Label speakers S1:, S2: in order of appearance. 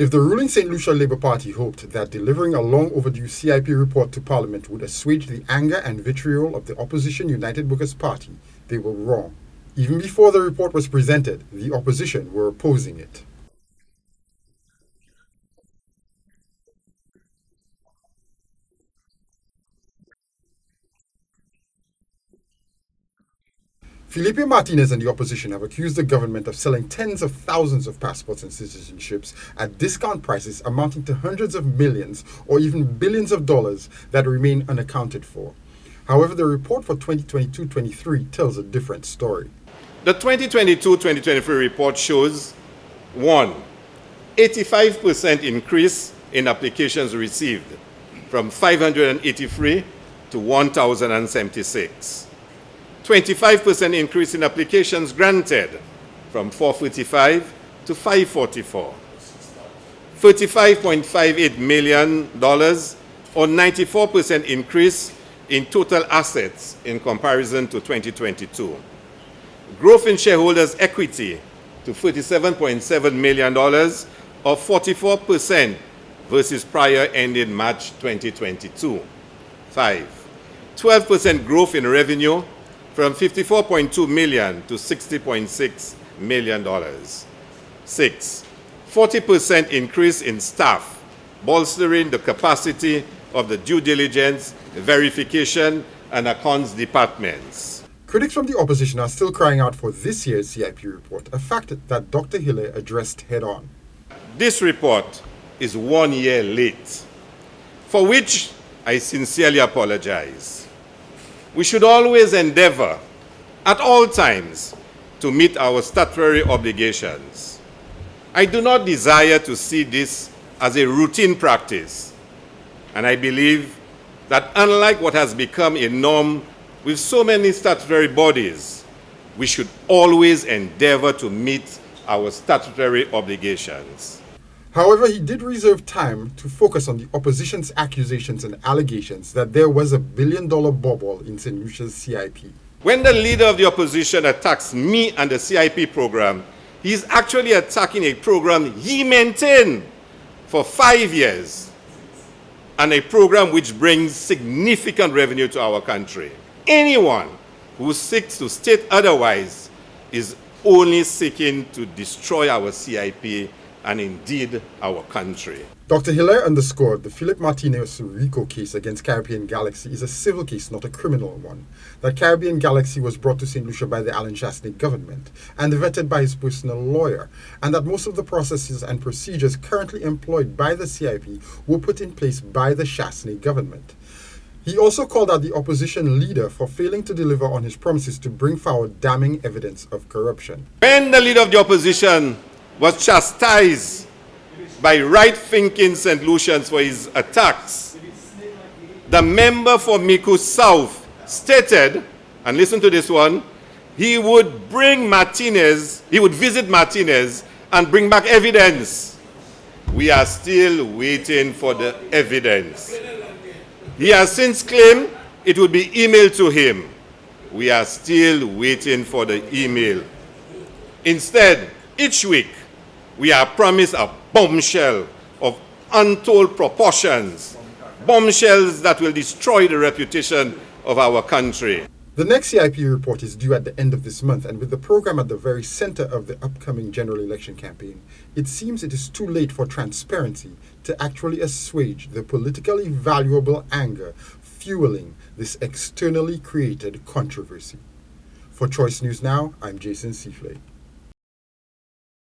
S1: If the ruling Saint Lucia Labour Party hoped that delivering a long overdue CIP report to Parliament would assuage the anger and vitriol of the opposition United Workers' Party, they were wrong. Even before the report was presented, the opposition were opposing it. Philipe Martinez and the opposition have accused the government of selling tens of thousands of passports and citizenships at discount prices amounting to hundreds of millions or even billions of dollars that remain unaccounted for. However, the report for 2022-23 tells a different story.
S2: The 2022-2023 report shows 1. 85% increase in applications received from 583 to 1,076. 25% increase in applications granted from 445 to 544. $35.58 million or 94% increase in total assets in comparison to 2022. Growth in shareholders' equity to $37.7 million or 44% versus prior ended March 2022. 5. 12% growth in revenue from $54.2 million to $60.6 million. 6. 40% increase in staff, bolstering the capacity of the due diligence, verification, and accounts departments.
S1: Critics from the opposition are still crying out for this year's CIP report, a fact that Dr. Hilaire addressed head-on.
S2: This report is 1 year late, for which I sincerely apologize. We should always endeavor, at all times, to meet our statutory obligations. I do not desire to see this as a routine practice, and I believe that unlike what has become a norm with so many statutory bodies, we should always endeavor to meet our statutory obligations.
S1: However, he did reserve time to focus on the opposition's accusations and allegations that there was a billion-dollar bubble in St. Lucia's CIP.
S2: When the leader of the opposition attacks me and the CIP program, he is actually attacking a program he maintained for 5 years, and a program which brings significant revenue to our country. Anyone who seeks to state otherwise is only seeking to destroy our CIP and indeed our country.
S1: Dr. Hilaire underscored the Philipe Martinez RICO case against Caribbean Galaxy is a civil case, not a criminal one. That Caribbean Galaxy was brought to St. Lucia by the Alan Chasney government and vetted by his personal lawyer, and that most of the processes and procedures currently employed by the CIP were put in place by the Chasney government. He also called out the opposition leader for failing to deliver on his promises to bring forward damning evidence of corruption.
S2: When the leader of the opposition was chastised by right-thinking St. Lucians for his attacks, the member for Miku South stated, and listen to this one, he would visit Martinez and bring back evidence. We are still waiting for the evidence. He has since claimed it would be emailed to him. We are still waiting for the email. Instead, each week, we are promised a bombshell of untold proportions, bombshells that will destroy the reputation of our country.
S1: The next CIP report is due at the end of this month, and with the program at the very center of the upcoming general election campaign, it seems it is too late for transparency to actually assuage the politically valuable anger fueling this externally created controversy. For Choice News Now, I'm Jason Seaflay.